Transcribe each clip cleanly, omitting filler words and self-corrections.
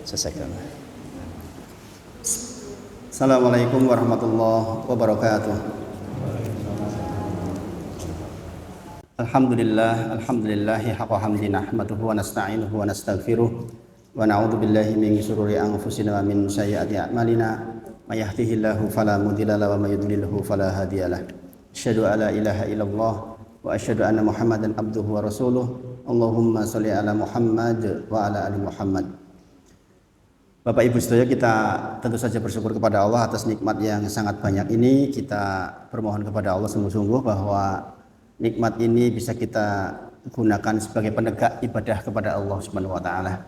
Selesaikan. Assalamualaikum warahmatullahi wabarakatuh. Alhamdulillahi haqqa hamdi nahmaduhu wa nasta'inuhu wa nastaghfiruh wa na'udzu billahi min shururi anfusina wa min sayyiati a'malina may yahdihillahu fala mudilla lahu wa may yudlilhu fala hadiyalah. Asyhadu an la ilaha illallah wa asyhadu anna Muhammadan abduhu wa rasuluh. Allahumma sholli ala Muhammad wa ala ali Muhammad. Bapak Ibu saudara, kita tentu saja bersyukur kepada Allah atas nikmat yang sangat banyak ini. Kita bermohon kepada Allah sungguh-sungguh bahwa nikmat ini bisa kita gunakan sebagai penegak ibadah kepada Allah Subhanahu wa taala.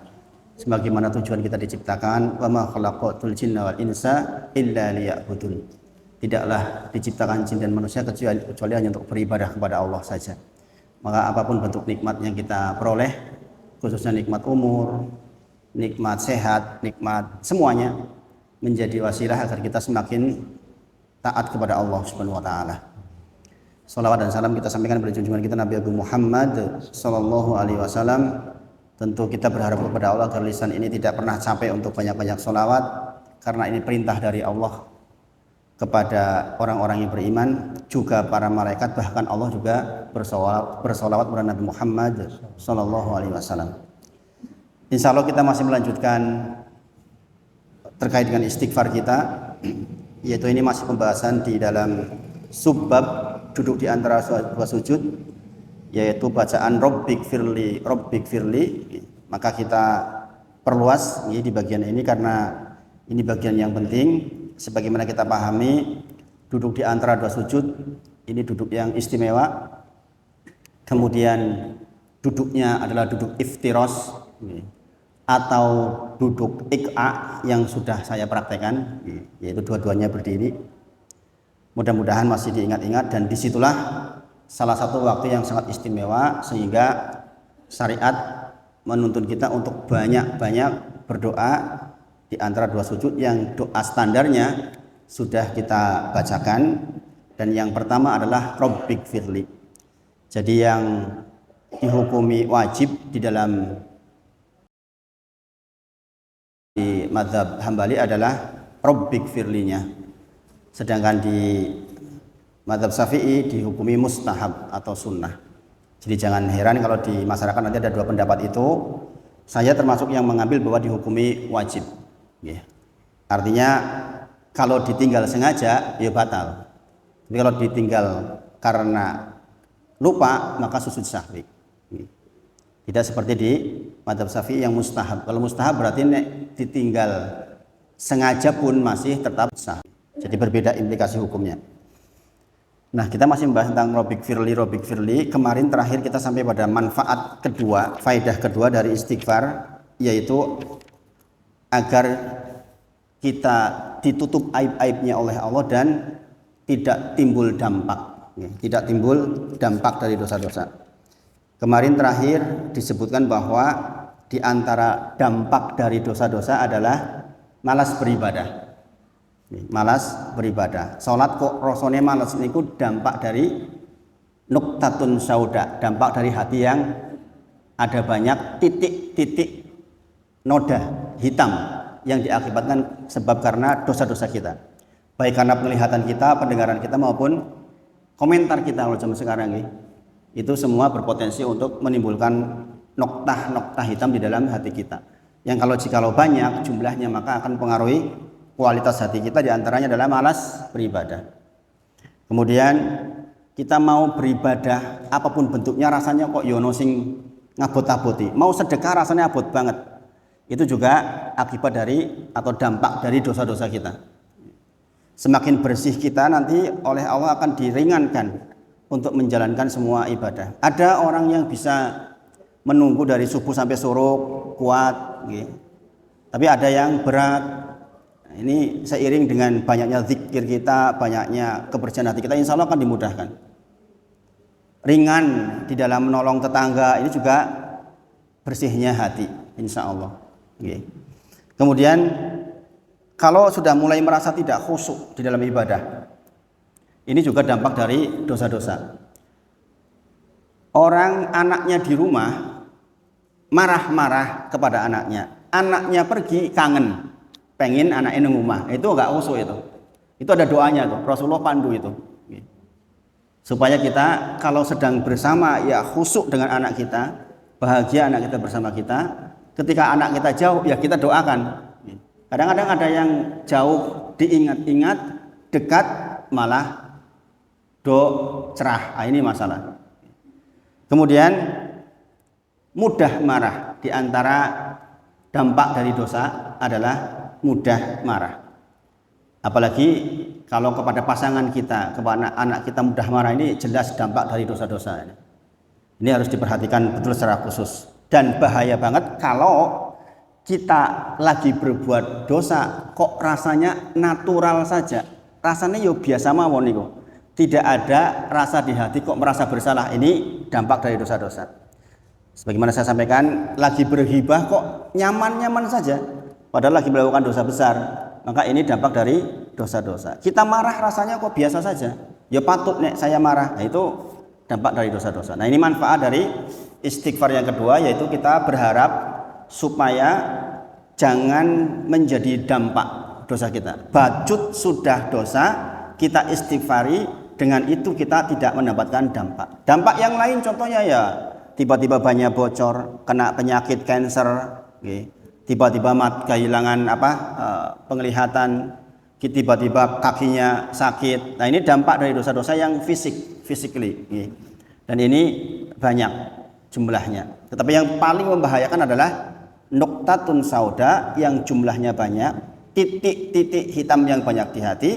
Sebagaimana tujuan kita diciptakan, wa ma khalaqatul jinna wal insa illa liya'budun. Tidaklah diciptakan jin dan manusia kecuali hanya untuk beribadah kepada Allah saja. Maka apapun bentuk nikmat yang kita peroleh, khususnya nikmat umur, nikmat sehat, nikmat semuanya menjadi wasilah agar kita semakin taat kepada Allah Subhanahu wa taala. Salawat dan salam kita sampaikan kepada junjungan kita Nabi Agung Muhammad sallallahu alaihi wasallam. Tentu kita berharap kepada Allah agar lisan ini tidak pernah capek untuk banyak-banyak salawat, karena ini perintah dari Allah kepada orang-orang yang beriman, juga para malaikat, bahkan Allah juga bersalawat kepada Nabi Muhammad sallallahu alaihi wasallam. Insya Allah kita masih melanjutkan terkait dengan istighfar kita, yaitu ini masih pembahasan di dalam subbab duduk di antara dua sujud, yaitu bacaan Rabbik firli. Maka kita perluas di bagian ini karena ini bagian yang penting. Sebagaimana kita pahami, duduk di antara dua sujud ini duduk yang istimewa. Kemudian duduknya adalah duduk iftiros atau duduk ik'a yang sudah saya praktekkan, yaitu dua-duanya berdiri. Mudah-mudahan masih diingat-ingat, dan disitulah salah satu waktu yang sangat istimewa sehingga syariat menuntun kita untuk banyak-banyak berdoa di antara dua sujud, yang doa standarnya sudah kita bacakan, dan yang pertama adalah Rabbik firli. Jadi yang dihukumi wajib di dalam di mazhab Hambali adalah Rabbik firlinya, sedangkan di mazhab Syafi'i dihukumi mustahab atau sunnah. Jadi jangan heran kalau di masyarakat nanti ada dua pendapat itu. Saya termasuk yang mengambil bahwa dihukumi wajib. Artinya kalau ditinggal sengaja ya batal. Tapi kalau ditinggal karena lupa maka sujud sahwi. Tidak seperti di mazhab Syafi'i yang mustahab. Kalau mustahab berarti ditinggal sengaja pun masih tetap sah. Jadi berbeda implikasi hukumnya. Nah, kita masih membahas tentang Rabbik firli. Kemarin terakhir kita sampai pada manfaat kedua, faedah kedua dari istighfar, yaitu agar kita ditutup aib-aibnya oleh Allah dan tidak timbul dampak dari dosa-dosa. Kemarin terakhir disebutkan bahwa di antara dampak dari dosa-dosa adalah malas beribadah. Salat kok rasane malas niku dampak dari nuktatun sauda, dampak dari hati yang ada banyak titik-titik noda hitam yang diakibatkan sebab karena dosa-dosa kita. Baik karena penglihatan kita, pendengaran kita maupun komentar kita kalau zaman sekarang ini. Itu semua berpotensi untuk menimbulkan noktah hitam di dalam hati kita, yang jikalau banyak jumlahnya maka akan mempengaruhi kualitas hati kita. Di antaranya adalah malas beribadah. Kemudian kita mau beribadah apapun bentuknya rasanya kok yono sing ngabot-aboti, mau sedekah rasanya abot banget. Itu juga akibat dari atau dampak dari dosa-dosa kita. Semakin bersih kita, nanti oleh Allah akan diringankan untuk menjalankan semua ibadah. Ada orang yang bisa menunggu dari subuh sampai suruh kuat, tapi ada yang berat. Ini seiring dengan banyaknya zikir kita, banyaknya kebersihan hati kita, insya Allah akan dimudahkan. Ringan di dalam menolong tetangga, ini juga bersihnya hati, insya Allah. Kemudian kalau sudah mulai merasa tidak khusyuk di dalam ibadah, ini juga dampak dari dosa-dosa. Orang anaknya di rumah marah-marah kepada anaknya, anaknya pergi kangen, pengen anaknya nang omah. Itu enggak khusyuk itu. Itu ada doanya tuh, Rasulullah pandu itu. Supaya kita kalau sedang bersama ya khusyuk dengan anak kita, bahagia anak kita bersama kita. Ketika anak kita jauh ya kita doakan. Kadang-kadang ada yang jauh diingat-ingat, dekat malah cerah. Ini masalah. Kemudian mudah marah. Di antara dampak dari dosa adalah mudah marah. Apalagi kalau kepada pasangan kita, kepada anak kita mudah marah, ini jelas dampak dari dosa-dosa. Ini harus diperhatikan betul secara khusus. Dan bahaya banget kalau kita lagi berbuat dosa kok rasanya natural saja. Rasanya yo biasa mawon niku. Tidak ada rasa di hati kok merasa bersalah. Ini dampak dari dosa-dosa. Sebagaimana saya sampaikan, lagi berghibah kok nyaman-nyaman saja padahal lagi melakukan dosa besar. Maka ini dampak dari dosa-dosa. Kita marah rasanya kok biasa saja. Ya patut nek saya marah. Nah, itu dampak dari dosa-dosa. Nah, ini manfaat dari istighfar yang kedua, yaitu kita berharap supaya jangan menjadi dampak dosa kita. Bacut sudah dosa, kita istighfari, dengan itu kita tidak mendapatkan dampak. Dampak yang lain contohnya ya tiba-tiba banyak bocor, kena penyakit kanker, tiba-tiba kehilangan penglihatan, tiba-tiba kakinya sakit. Nah, ini dampak dari dosa-dosa yang physically. Dan ini banyak jumlahnya. Tetapi yang paling membahayakan adalah nuktatun sauda yang jumlahnya banyak, titik-titik hitam yang banyak di hati,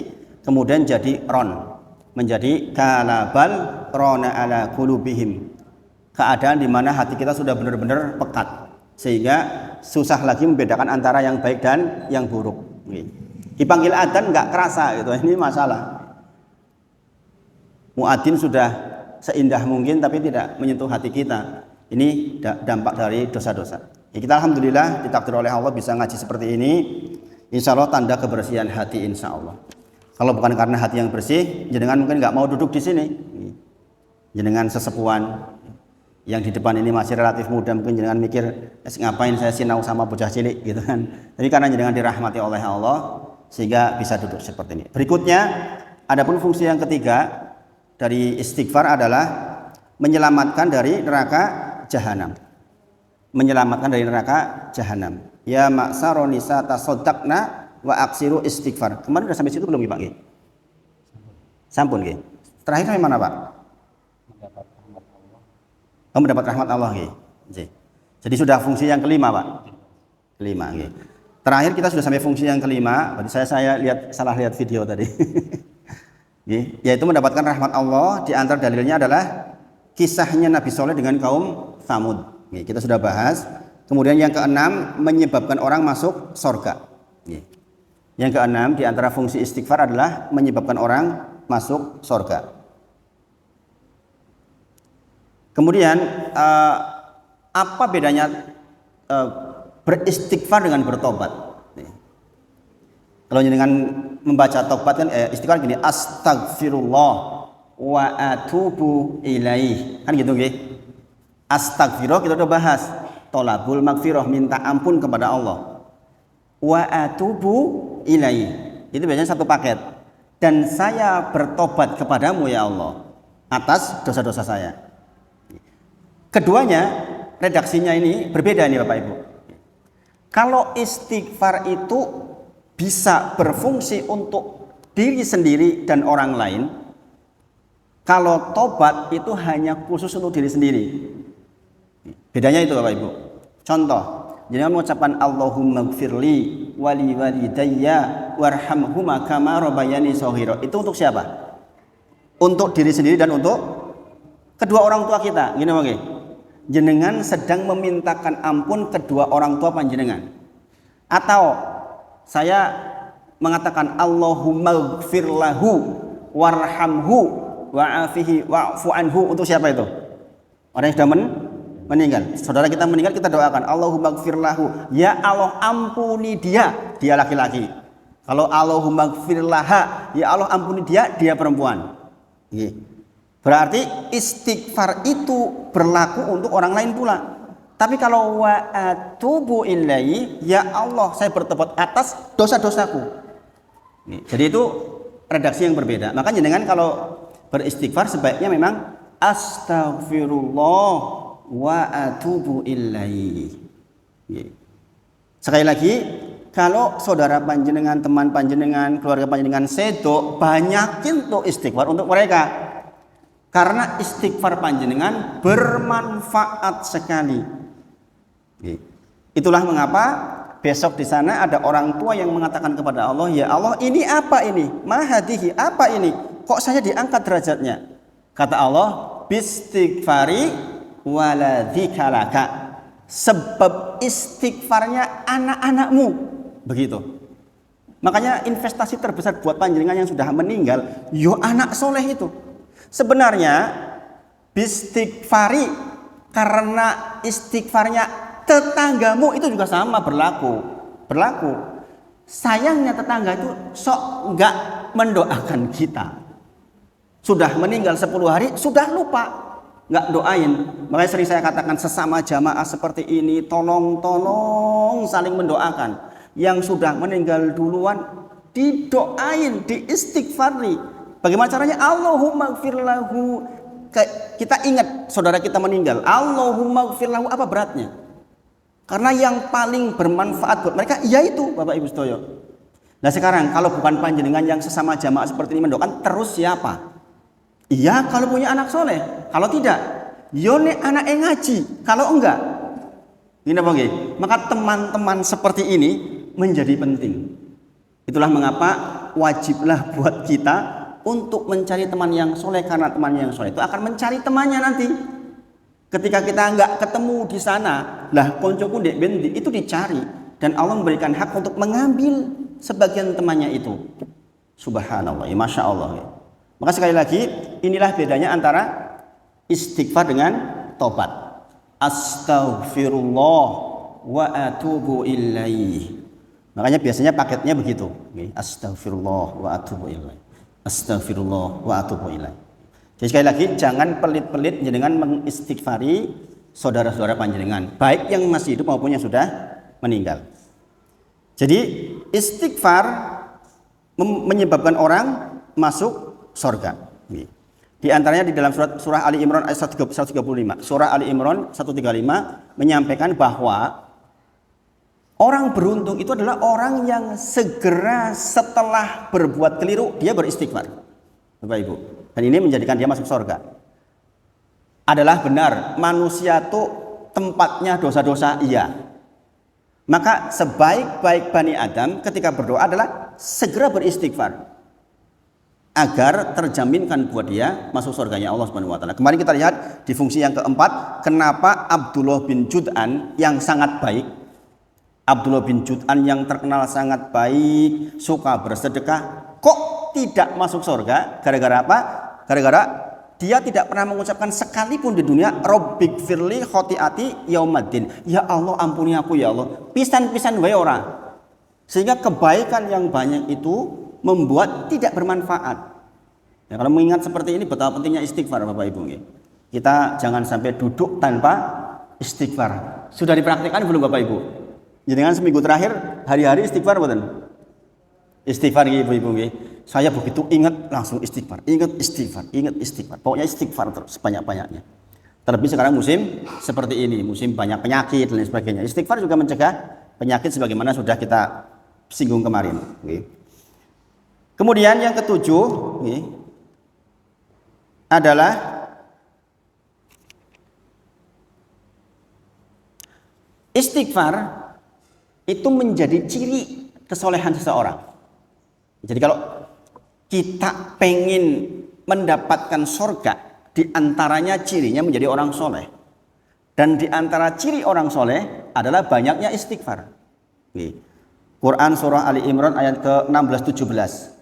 kemudian jadi menjadi kalabal rona ala qulubihim. Keadaan di mana hati kita sudah benar-benar pekat, sehingga susah lagi membedakan antara yang baik dan yang buruk. Dipanggil adzan nggak kerasa gitu. Ini masalah. Muadzin sudah seindah mungkin tapi tidak menyentuh hati kita. Ini dampak dari dosa-dosa. Ya, kita alhamdulillah ditakdir oleh Allah bisa ngaji seperti ini. Insya Allah tanda kebersihan hati insya Allah. Kalau bukan karena hati yang bersih, jenengan mungkin nggak mau duduk di sini. Jenengan sesepuan yang di depan ini masih relatif muda, mungkin jenengan mikir ngapain saya sinau sama bocah cilik gitu kan. Tapi karena jenengan dirahmati oleh Allah sehingga bisa duduk seperti ini. Berikutnya, adapun fungsi yang ketiga dari istighfar adalah menyelamatkan dari neraka jahanam. Menyelamatkan dari neraka jahanam. Ya maksaro nisa tasaddaqna wa aksiru istighfar. Kemarin udah sampai situ belum Pak? Sampun nggih. Terakhir sampai mana Pak? Mendapat rahmat Allah. Jadi sudah fungsi yang kelima Pak. Kelima. Terakhir kita sudah sampai fungsi yang kelima. Berarti saya salah lihat video tadi. Yaitu mendapatkan rahmat Allah. Di antara dalilnya adalah kisahnya Nabi Soleh dengan kaum Tsamud. Kita sudah bahas. Kemudian yang keenam, menyebabkan orang masuk surga. Yang keenam, di antara fungsi istighfar adalah menyebabkan orang masuk surga. Kemudian apa bedanya beristighfar dengan bertobat? Kalau dengan membaca tobat kan istighfar gini, astagfirullah wa atubu ilaih. Kan gitu nggih. Astagfirullah kita udah bahas. Tolabul magfirah, minta ampun kepada Allah. Wa atubu ilaih. Itu biasanya satu paket. Dan saya bertobat kepadamu ya Allah atas dosa-dosa saya. Keduanya, redaksinya ini berbeda nih Bapak Ibu. Kalau istighfar itu bisa berfungsi untuk diri sendiri dan orang lain, kalau tobat itu hanya khusus untuk diri sendiri. Bedanya itu Bapak Ibu. Contoh, jangan mengucapkan Allahumma gfirli wali walidayya warhamhuma kama rabbayani shaghira. Itu untuk siapa? Untuk diri sendiri dan untuk kedua orang tua kita. Gini oke. Jenengan sedang memintakan ampun kedua orang tua panjenengan. Atau saya mengatakan Allahumma gfir lahu warhamhu wa'afihi wa'fu anhu. Untuk siapa itu? Orang yang sudah meninggal. Saudara kita meninggal, kita doakan Allahumma gfir lahu, ya Allah ampuni dia laki-laki. Kalau Allahumma gfir laha, ya Allah ampuni dia perempuan. Berarti istighfar itu berlaku untuk orang lain pula. Tapi kalau wa atubu ilaihi, ya Allah saya bertobat atas dosa-dosaku. Jadi itu redaksi yang berbeda. Makanya dengan kalau beristighfar sebaiknya memang astaghfirullah wa atubu ilaihi. Sekali lagi, kalau saudara panjenengan, teman panjenengan, keluarga panjenengan sedo, banyakin tuh istighfar untuk mereka. Karena istighfar panjenengan bermanfaat sekali. Itulah mengapa besok di sana ada orang tua yang mengatakan kepada Allah, ya Allah ini apa ini? Mahadihi apa ini? Kok saya diangkat derajatnya? Kata Allah, bistighfari waladzikalaka. Sebab istighfarnya anak-anakmu. Begitu. Makanya investasi terbesar buat panjenengan yang sudah meninggal, yo anak soleh itu. Sebenarnya bistighfari karena istighfarnya tetanggamu itu juga sama berlaku. Sayangnya tetangga itu sok enggak mendoakan kita. Sudah meninggal 10 hari sudah lupa, enggak doain. Makanya sering saya katakan sesama jamaah seperti ini tolong saling mendoakan. Yang sudah meninggal duluan didoain, diistighfari. Bagaimana caranya? Allahumma gfir lahu. Kita ingat saudara kita meninggal, Allahumma gfir lahu, apa beratnya? Karena yang paling bermanfaat buat mereka yaitu Bapak Ibu sedaya. Nah sekarang kalau bukan panjenengan yang sesama jamaah seperti ini mendoakan, terus siapa? Iya kalau punya anak soleh. Kalau tidak, yone anak ngaji. Kalau enggak, ini apa nggih? Maka teman-teman seperti ini menjadi penting. Itulah mengapa wajiblah buat kita untuk mencari teman yang soleh, karena teman yang soleh itu akan mencari temannya nanti. Ketika kita enggak ketemu di sana, lah koncoku ndek bendi itu dicari, dan Allah memberikan hak untuk mengambil sebagian temannya itu. Subhanallah, ya, masya Allah. Ya. Maka sekali lagi inilah bedanya antara istighfar dengan tobat. Astaghfirullah wa atubu ilaih. Makanya biasanya paketnya begitu. Astaghfirullah wa atubu ilaih. Astaghfirullah wa atubu ilaih. Jadi sekali lagi jangan pelit-pelit dengan mengistighfari saudara-saudara panjenengan, baik yang masih hidup maupun yang sudah meninggal. Jadi istighfar menyebabkan orang masuk surga. Di antaranya di dalam surah Ali Imran ayat 135. Surah Ali Imran 135 menyampaikan bahwa orang beruntung itu adalah orang yang segera setelah berbuat keliru dia beristighfar. Bapak Ibu. Dan ini menjadikan dia masuk surga. Adalah benar, manusia itu tempatnya dosa-dosa, iya. Maka sebaik-baik Bani Adam ketika berdoa adalah segera beristighfar agar terjaminkan buat dia masuk surganya Allah Subhanahu wa taala. Kemarin kita lihat di fungsi yang keempat, kenapa Abdullah bin Jud'an yang sangat baik, Abdullah bin Jud'an yang terkenal sangat baik, suka bersedekah, kok tidak masuk surga? Gara-gara apa? Gara-gara dia tidak pernah mengucapkan sekalipun di dunia Rabbik firli khotiati yaumaddin. Ya Allah ampuni aku ya Allah. Pisan-pisan wae ora. Sehingga kebaikan yang banyak itu membuat tidak bermanfaat. Ya, kalau mengingat seperti ini betapa pentingnya istighfar Bapak Ibu. Kita jangan sampai duduk tanpa istighfar. Sudah dipraktikkan belum Bapak Ibu? Jangan seminggu terakhir hari-hari istighfar betul. Istighfar Ibu-ibu. Saya begitu ingat langsung istighfar, ingat istighfar. Pokoknya istighfar terus sebanyak-banyaknya. Terlebih sekarang musim seperti ini, musim banyak penyakit dan lain sebagainya. Istighfar juga mencegah penyakit sebagaimana sudah kita singgung kemarin. Kemudian yang ketujuh adalah istighfar itu menjadi ciri kesolehan seseorang. Jadi kalau kita pengen mendapatkan surga, di antaranya cirinya menjadi orang soleh. Dan di antara ciri orang soleh adalah banyaknya istighfar. Quran surah Ali Imran ayat ke-16-17.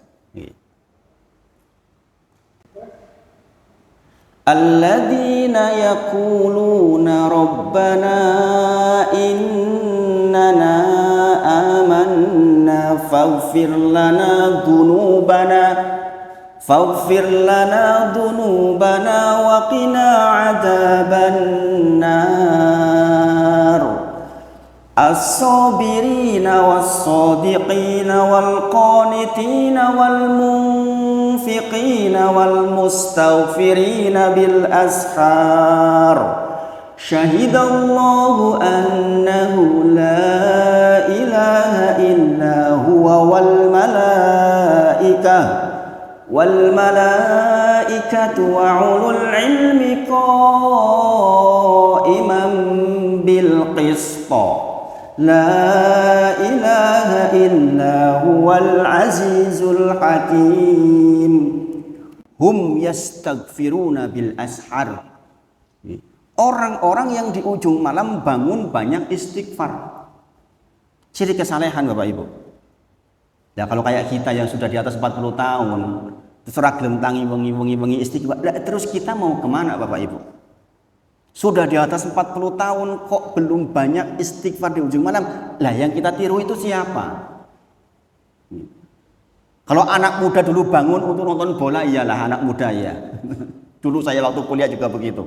Alladzina yaquluna rabbana innana amanna faghfir lana dhunubana wa qina adzabannar. as-sabirina was-sadiqina wal-qanitina wal-munfiqina wal-mustaghfirina bil ashar. Syahidallahu annahu la ilaha illa huwa wal malaikatu wa ulul ilmi qa'iman bil qist. La ilaha illa huwal azizul hakim. Hum yastaghfiruna bil ashar. Orang-orang yang di ujung malam bangun banyak istighfar. Ciri kesalehan Bapak Ibu. Ya kalau kayak kita yang sudah di atas 40 tahun, terus ragilem tangi wengi istighfar, terus kita mau kemana Bapak Ibu? Sudah di atas 40 tahun kok belum banyak istighfar di ujung malam. Lah yang kita tiru itu siapa? Kalau anak muda dulu bangun untuk nonton bola, iyalah anak muda ya. Dulu saya waktu kuliah juga begitu.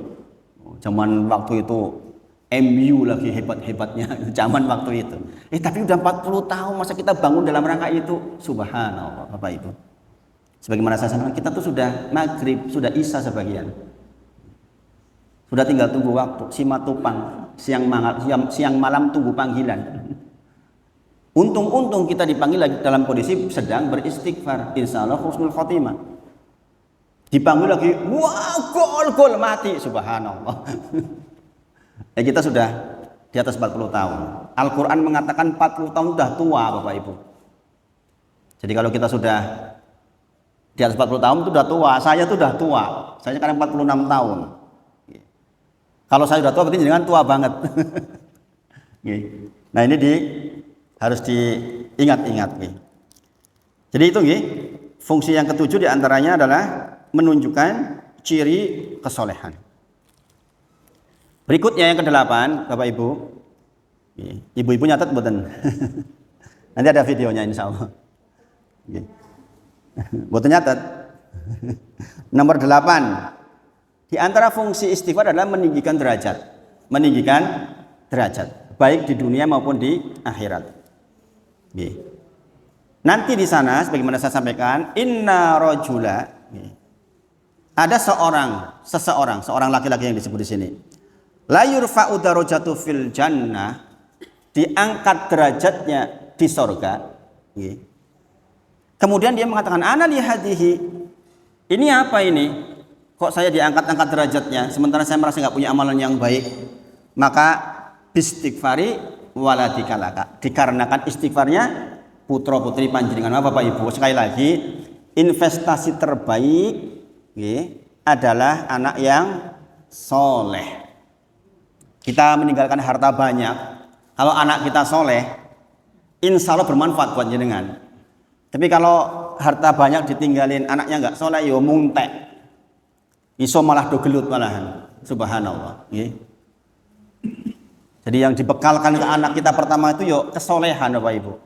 Zaman waktu itu MU lagi hebat-hebatnya zaman waktu itu. Tapi udah 40 tahun masa kita bangun dalam rangka itu? Subhanallah Bapak Ibu. Sebagaimana saya sampaikan, kita tuh sudah maghrib, sudah isya sebagian. Sudah tinggal tunggu waktu, simatupang, siang malam tunggu panggilan. Untung-untung kita dipanggil lagi dalam kondisi sedang beristighfar. Insyaallah husnul khotimah. Dipanggil lagi, wah gol mati, subhanallah. Kita sudah di atas 40 tahun. Al-Quran mengatakan 40 tahun sudah tua Bapak Ibu. Jadi kalau kita sudah di atas 40 tahun itu sudah tua. Saya itu sudah tua, saya sekarang 46 tahun. Kalau saya sudah tua berarti jangan tua banget. Nah ini harus diingat-ingat. Jadi itu fungsi yang ketujuh diantaranya adalah menunjukkan ciri kesolehan. Berikutnya yang ke-8, Bapak Ibu. Ibu-ibu nyatet mboten. Nanti ada videonya insyaallah. Mboten nyatet. Nomor 8. Di antara fungsi istighfar adalah meninggikan derajat. Meninggikan derajat, baik di dunia maupun di akhirat. Nanti di sana sebagaimana saya sampaikan, inna rajula, ada seorang laki-laki yang disebut di sini. La yurfa'u darajatu fil jannah, diangkat derajatnya di sorga. Kemudian dia mengatakan, ana li hadihi, ini apa ini? Kok saya diangkat-angkat derajatnya sementara saya merasa nggak punya amalan yang baik? Maka bistighfari waladikalaka, dikarenakan istighfarnya putra putri panjenengan Bapak Ibu. Sekali lagi, investasi terbaik adalah anak yang soleh. Kita meninggalkan harta banyak, kalau anak kita soleh, insya Allah bermanfaat buat jenengan. Tapi kalau harta banyak ditinggalin anaknya nggak soleh, yo muntek, iso malah dogelut malahan. Subhanallah. Jadi yang dibekalkan ke anak kita pertama itu yo kesolehan Bapak Ibu.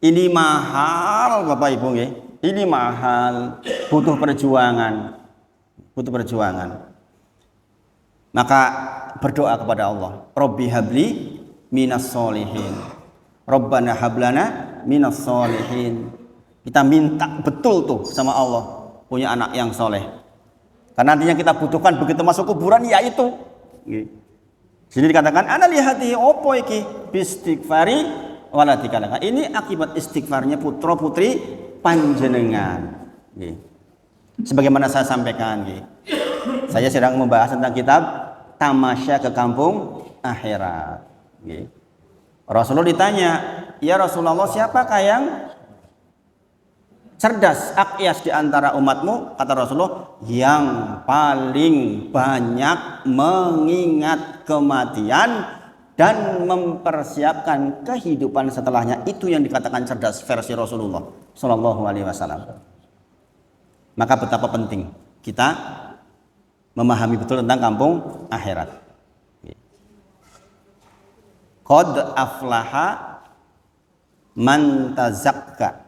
Ini mahal Bapak Ibu, ini mahal, butuh perjuangan. Maka berdoa kepada Allah, Rabbi habli minas solihin, Rabbana hablana minas solihin. Kita minta betul tuh sama Allah punya anak yang soleh. Karena nantinya kita butuhkan begitu masuk kuburan, yaitu sini dikatakan ana lihati opo iki bistighfari waladikalaka. Ini akibat istighfarnya putra putri panjenengan. Sebagaimana saya sampaikan, saya sedang membahas tentang kitab Tamasya ke Kampung Akhirat. Rasulullah ditanya, ya Rasulullah, siapakah yang cerdas, akyas di antara umatmu? Kata Rasulullah, yang paling banyak mengingat kematian dan mempersiapkan kehidupan setelahnya. Itu yang dikatakan cerdas versi Rasulullah Shallallahu Alaihi Wasallam. Maka betapa penting kita memahami betul tentang kampung akhirat. Qad aflaha man tazakka.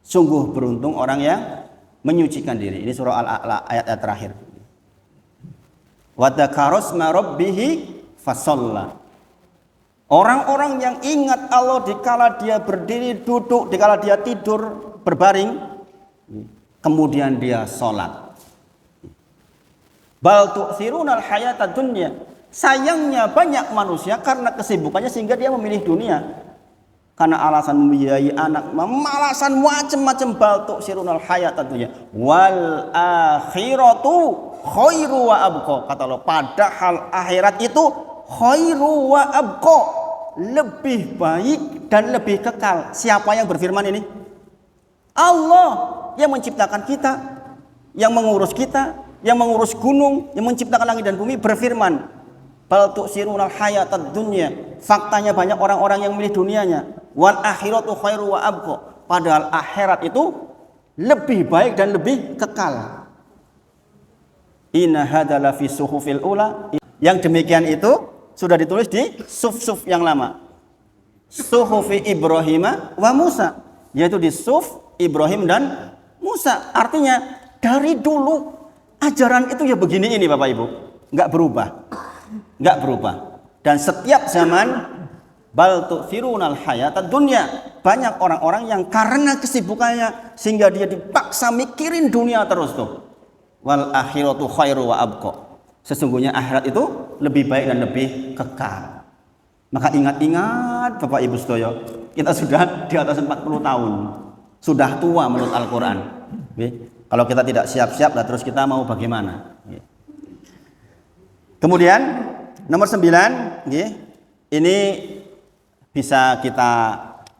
Sungguh beruntung orang yang menyucikan diri. Ini surah Al-A'la ayat terakhir. Wa dzakara isma rabbih fasalla. Orang-orang yang ingat Allah dikala dia berdiri, duduk, dikala dia tidur, berbaring, kemudian dia sholat. Bal tu'thirunal hayatad dunya. Sayangnya banyak manusia karena kesibukannya sehingga dia memilih dunia. Karena alasan membiayai anak, alasan macam-macam. Bal tu'thirunal hayatad dunya wal akhiratu khairu wa abqa. Kata Allah, padahal akhirat itu khairu wa abqa, lebih baik dan lebih kekal. Siapa yang berfirman ini? Allah yang menciptakan kita, yang mengurus kita, yang mengurus gunung, yang menciptakan langit dan bumi, berfirman, bal tu'sirunal hayatad dunya. Faktanya banyak orang-orang yang milih dunianya. Wal akhiratu khairu wa abqa. Padahal akhirat itu lebih baik dan lebih kekal. Inna hadza fi suhufil ula. Yang demikian itu sudah ditulis di suf-suf yang lama. Suhufi Ibrahim wa Musa, yaitu di suf Ibrahim dan Musa. Artinya dari dulu ajaran itu ya begini ini Bapak Ibu, nggak berubah. Dan setiap zaman bal tu'thirunal hayatad dunya. Banyak orang-orang yang karena kesibukannya sehingga dia dipaksa mikirin dunia terus tuh. Wal akhiratu khairu wa abqa. Sesungguhnya akhirat itu lebih baik dan lebih kekal. Maka ingat-ingat Bapak Ibu sedaya, kita sudah di atas 40 tahun. Sudah tua menurut Al-Quran. Kalau kita tidak siap-siap, lah terus kita mau bagaimana? Kemudian nomor 9, ini bisa kita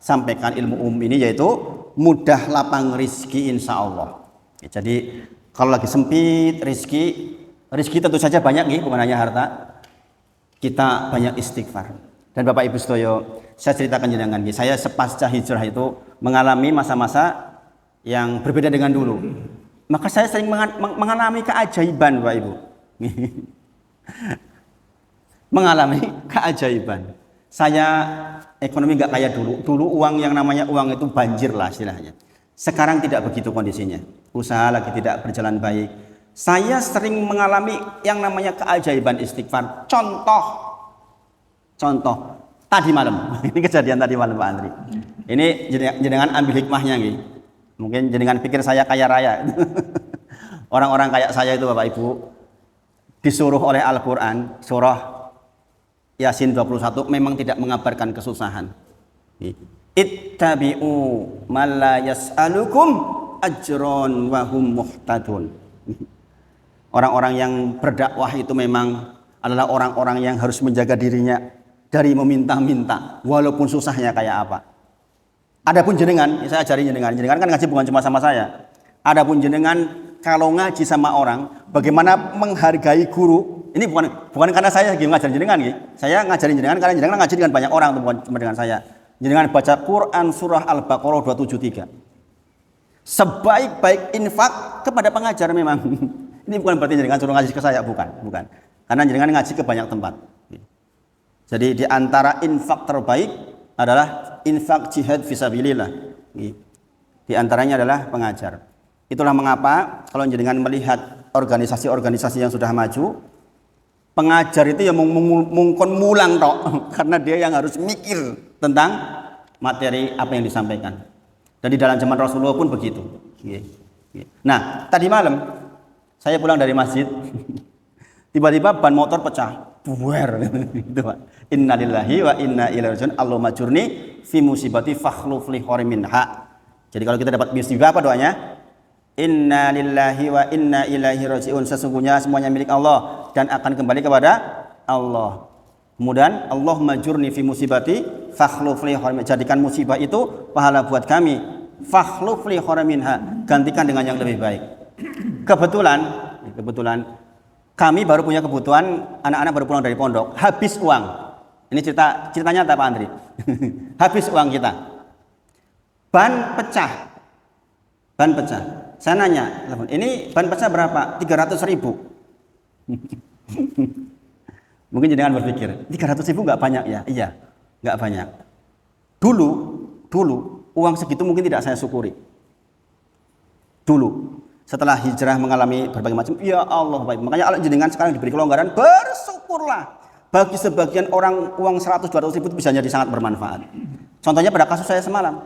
sampaikan ilmu ini, yaitu mudah lapang rizki insya Allah. Jadi kalau lagi sempit rizki tentu saja banyak nih, bukan hanya harta. Kita banyak istighfar. Dan Bapak Ibu sedaya, saya ceritakan jenengan, saya sepasca hijrah itu mengalami masa-masa yang berbeda dengan dulu. Maka saya sering mengalami keajaiban, Bapak Ibu. Mengalami keajaiban. Saya ekonomi nggak kayak dulu. Dulu uang yang namanya uang itu banjir lah istilahnya. Sekarang tidak begitu kondisinya. Usaha lagi tidak berjalan baik. Saya sering mengalami yang namanya keajaiban istighfar. Contoh tadi malam. Ini kejadian tadi malam Pak Andri. Ini jenengan ambil hikmahnya nih. Mungkin jenengan pikir saya kaya raya. Orang-orang kayak saya itu Bapak Ibu disuruh oleh Al-Qur'an surah Yasin 21 memang tidak mengabarkan kesusahan. Ittabi'u ma la yas'alukum ajron wa hum muhtadun. Orang-orang yang berdakwah itu memang adalah orang-orang yang harus menjaga dirinya dari meminta-minta walaupun susahnya kayak apa. Adapun jenengan, saya ajari jenengan kan ngaji bukan cuma sama saya. Adapun jenengan kalau ngaji sama orang, bagaimana menghargai guru. Ini bukan karena saya lagi ngajarin jenengan gitu. Saya ngajarin jenengan karena jenengan ngaji dengan banyak orang, bukan cuma dengan saya. Jenengan baca Quran surah Al-Baqarah 273. Sebaik-baik infak kepada pengajar memang. Ini bukan berarti jenengan suruh ngaji ke saya, bukan. Karena jenengan ngaji ke banyak tempat. Jadi di antara infak terbaik adalah infak jihad fisabilillah. Di antaranya adalah pengajar. Itulah mengapa kalau jenengan melihat organisasi-organisasi yang sudah maju, pengajar itu yang mungkon mulang tok karena dia yang harus mikir tentang materi apa yang disampaikan. Dan di dalam zaman Rasulullah pun begitu. Nah, tadi malam saya pulang dari masjid, tiba-tiba ban motor pecah, buer, gitu Pak. Innalillahi wa inna ilaihi raji'un. Allahumma ajurni fi musibati fakhluf li khairin minha. Jadi kalau kita dapat musibah apa doanya? Innalillahi wa inna ilaihi raji'un. Sesungguhnya semuanya milik Allah dan akan kembali kepada Allah. Kemudian Allahumma ajurni fi musibati fakhluf li khairin minha. Jadikan musibah itu pahala buat kami. Fakhluf li khairin minha. Gantikan dengan yang lebih baik. Kebetulan kami baru punya kebutuhan, anak-anak baru pulang dari pondok, habis uang. Ini ceritanya apa Pak Andri? Habis uang kita. Ban pecah. Saya nanya, ini ban pecah berapa? 300.000. Mungkin jenengan berpikir, 300.000 nggak banyak ya? Iya, nggak banyak. Dulu uang segitu mungkin tidak saya syukuri. Dulu. Setelah hijrah mengalami berbagai macam, ya Allah baik. Makanya Allah jenengan sekarang diberi kelonggaran, bersyukurlah. bagi sebagian orang uang 100-200 ribu itu bisa jadi sangat bermanfaat. Contohnya pada kasus saya semalam.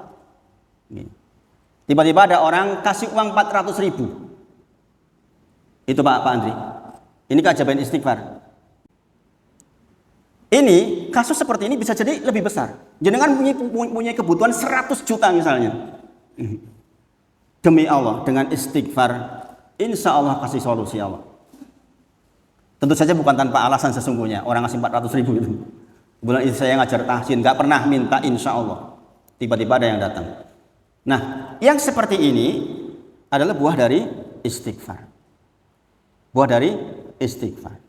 Tiba-tiba ada orang kasih uang 400 ribu. Itu Pak Andri. Ini keajaiban istighfar. Ini kasus seperti ini bisa jadi lebih besar. Jenengan punya kebutuhan 100 juta misalnya. Demi Allah, dengan istighfar, insya Allah kasih solusi Allah. Tentu saja bukan tanpa alasan sesungguhnya. Orang ngasih 400 ribu itu. Bulan itu saya ngajar tahsin, nggak pernah minta insya Allah. Tiba-tiba ada yang datang. Nah, yang seperti ini adalah buah dari istighfar. Buah dari istighfar.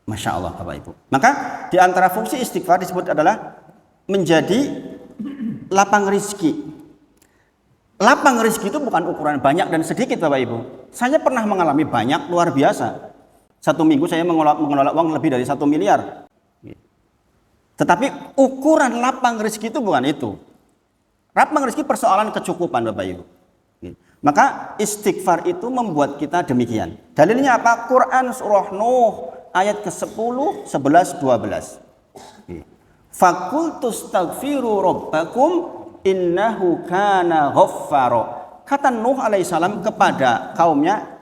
Masya Allah Bapak Ibu. Maka di antara fungsi istighfar disebut adalah menjadi lapang rizki. Lapang rizki itu bukan ukuran banyak dan sedikit Bapak Ibu. Saya pernah mengalami banyak luar biasa. Satu minggu saya mengelola uang lebih dari 1 miliar. Tetapi ukuran lapang rizki itu bukan itu. Lapang rizki persoalan kecukupan Bapak Ibu. Maka istighfar itu membuat kita demikian. Dalilnya apa? Quran surah Nuh ayat ke-10, 11, 12. Faqultu astaghfiru rabbakum innahu kana ghaffara. Kata Nuh alaihissalam kepada kaumnya,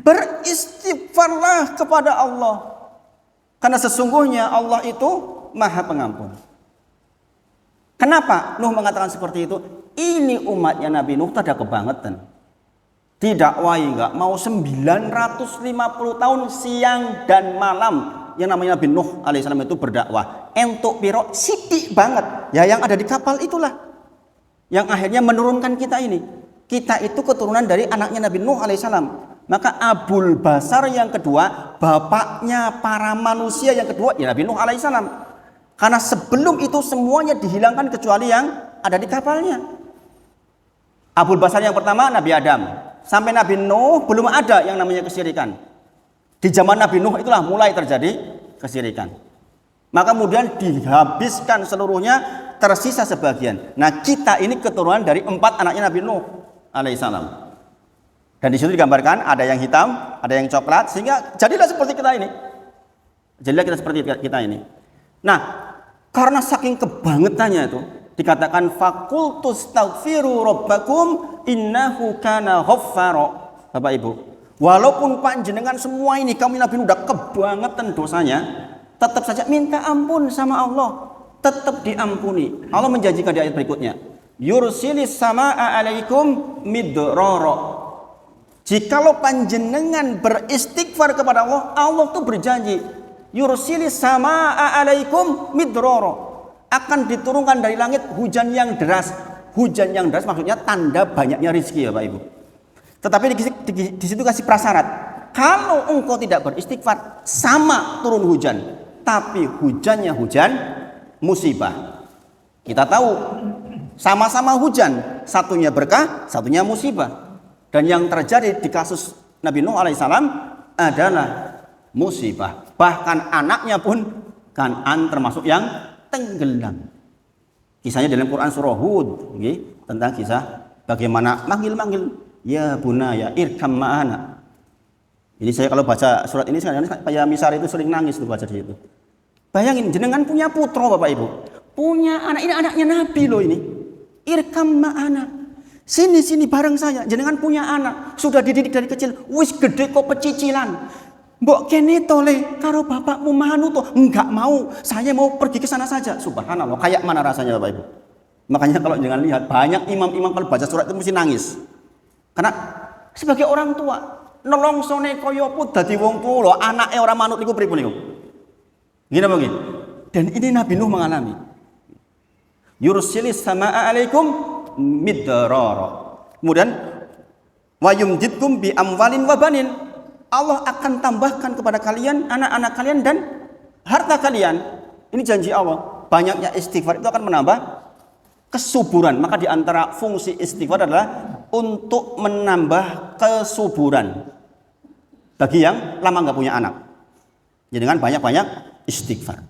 beristighfarlah kepada Allah. Karena sesungguhnya Allah itu Maha Pengampun. Kenapa Nuh mengatakan seperti itu? Ini umatnya Nabi Nuh ada kebangetan. Didakwai enggak mau 950 tahun siang dan malam yang namanya Nabi Nuh alaihissalam itu berdakwah. Entuk piro sidik banget. Ya yang ada di kapal itulah yang akhirnya menurunkan kita ini. Kita itu keturunan dari anaknya Nabi Nuh alaihissalam. Maka Abul Basar yang kedua, bapaknya para manusia yang kedua ya Nabi Nuh alaihissalam. Karena sebelum itu semuanya dihilangkan kecuali yang ada di kapalnya. Abul Basar yang pertama Nabi Adam. Sampai Nabi Nuh belum ada yang namanya kesyirikan. Di zaman Nabi Nuh itulah mulai terjadi kesyirikan. Maka kemudian dihabiskan seluruhnya, tersisa sebagian. Nah kita ini keturunan dari 4 anaknya Nabi Nuh alaihissalam. Dan di situ digambarkan ada yang hitam, ada yang coklat, sehingga jadilah seperti kita ini. Jadilah kita seperti kita ini. Nah karena saking kebangetannya itu, dikatakan faqultu astaghfiru rabbakum innahu kana ghaffara. Bapak Ibu, walaupun panjenengan semua ini kaum Nabi udah kebangetan dosanya, tetap saja minta ampun sama Allah, tetap diampuni. Allah menjanjikan di ayat berikutnya, yursilis samaa alaikum midrara. Jikalau panjenengan beristighfar kepada Allah, Allah tuh berjanji yursilis samaa alaikum midrara, akan diturunkan dari langit hujan yang deras. Hujan yang deras maksudnya tanda banyaknya rezeki ya Pak Ibu. Tetapi di situ kasih prasyarat. Kalau engkau tidak beristighfar, sama turun hujan, tapi hujannya hujan musibah. Kita tahu sama-sama hujan, satunya berkah, satunya musibah. Dan yang terjadi di kasus Nabi Nuh alaihissalam adalah musibah. Bahkan anaknya pun Kan'an termasuk yang tenggelam. Kisahnya dalam Quran surah Hud, tentang kisah bagaimana manggil-manggil ya bunaya irkam ma'ana. Ini saya kalau baca surat ini kayak Misar itu sering nangis tuh baca di situ. Bayangin jenengan punya putra Bapak Ibu, punya anak, ini anaknya Nabi loh ini. Irkam ma'ana. Sini bareng saya. Jenengan punya anak, sudah dididik dari kecil, wis gede kok pecicilan. Mbok kene tole karo bapakmu manu toh, enggak mau, saya mau pergi ke sana saja. Subhanallah, kayak mana rasanya Bapak Ibu? Makanya kalau jangan lihat banyak imam-imam kalau baca surat itu mesti nangis. Karena sebagai orang tua, nelongsone kaya pun dadi wong tuwa, anake ora manut niku pripun niku? Gini apa nggih? Dan ini Nabi Nuh mengalami. Yursilis samaa alaikum midrara. Kemudian wa yumdidkum bi amwalin wa banin. Allah akan tambahkan kepada kalian anak-anak kalian dan harta kalian. Ini janji Allah. Banyaknya istighfar itu akan menambah kesuburan. Maka di antara fungsi istighfar adalah untuk menambah kesuburan bagi yang lama nggak punya anak. Jadi dengan banyak-banyak istighfar.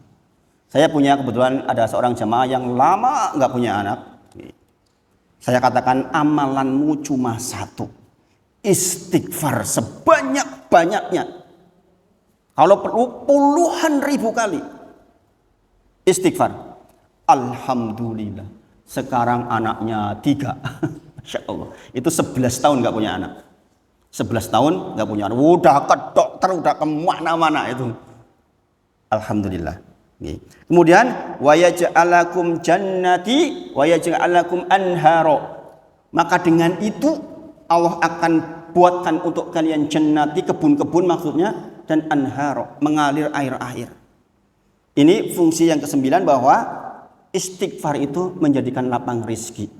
Saya punya kebetulan ada seorang jamaah yang lama nggak punya anak. Saya katakan amalanmu cuma satu. Istighfar sebanyak-banyaknya. Kalau perlu puluhan ribu kali istighfar. Alhamdulillah. Sekarang anaknya 3. Masya Allah. Itu 11 tahun nggak punya anak. 11 tahun nggak punya anak. Udah ke dokter, udah ke mana-mana itu. Alhamdulillah. Kemudian wa yaj'alakum jannati wa yaj'alakum anhara. Maka dengan itu Allah akan buatkan untuk kalian jannati, kebun-kebun maksudnya, dan anhara, mengalir air-air. Ini fungsi yang ke-9 bahwa istighfar itu menjadikan lapang rizki.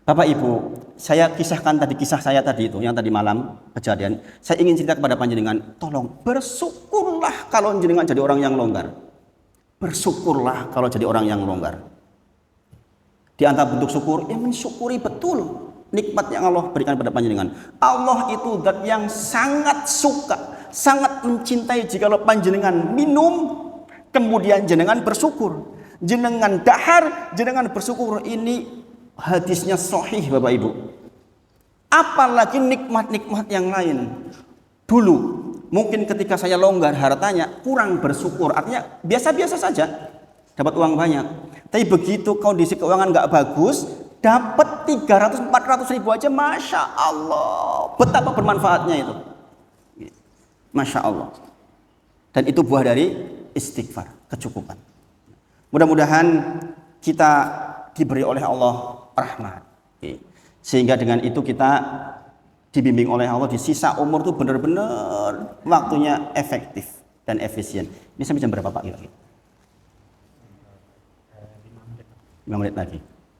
Bapak Ibu, saya kisahkan tadi kisah saya tadi itu yang tadi malam kejadian. Saya ingin cerita kepada panjenengan, tolong bersyukurlah kalau jenengan jadi orang yang longgar. Bersyukurlah kalau jadi orang yang longgar. Di antara bentuk syukur, ya mensyukuri betul nikmat yang Allah berikan pada panjenengan. Allah itu zat yang sangat suka, sangat mencintai jikalau panjenengan minum, kemudian jenengan bersyukur. Jenengan dahar, jenengan bersyukur. Ini hadisnya sahih Bapak Ibu. Apalagi nikmat-nikmat yang lain. Dulu mungkin ketika saya longgar hartanya, kurang bersyukur, artinya biasa-biasa saja, dapat uang banyak. Tapi begitu kondisi keuangan nggak bagus, dapat 300-400 ribu aja, Masya Allah, betapa bermanfaatnya itu. Masya Allah. Dan itu buah dari istighfar, kecukupan. Mudah-mudahan kita diberi oleh Allah rahmat, sehingga dengan itu kita dibimbing oleh Allah di sisa umur itu benar-benar waktunya efektif dan efisien. Ini sampai jam berapa Pak? 5 menit lagi.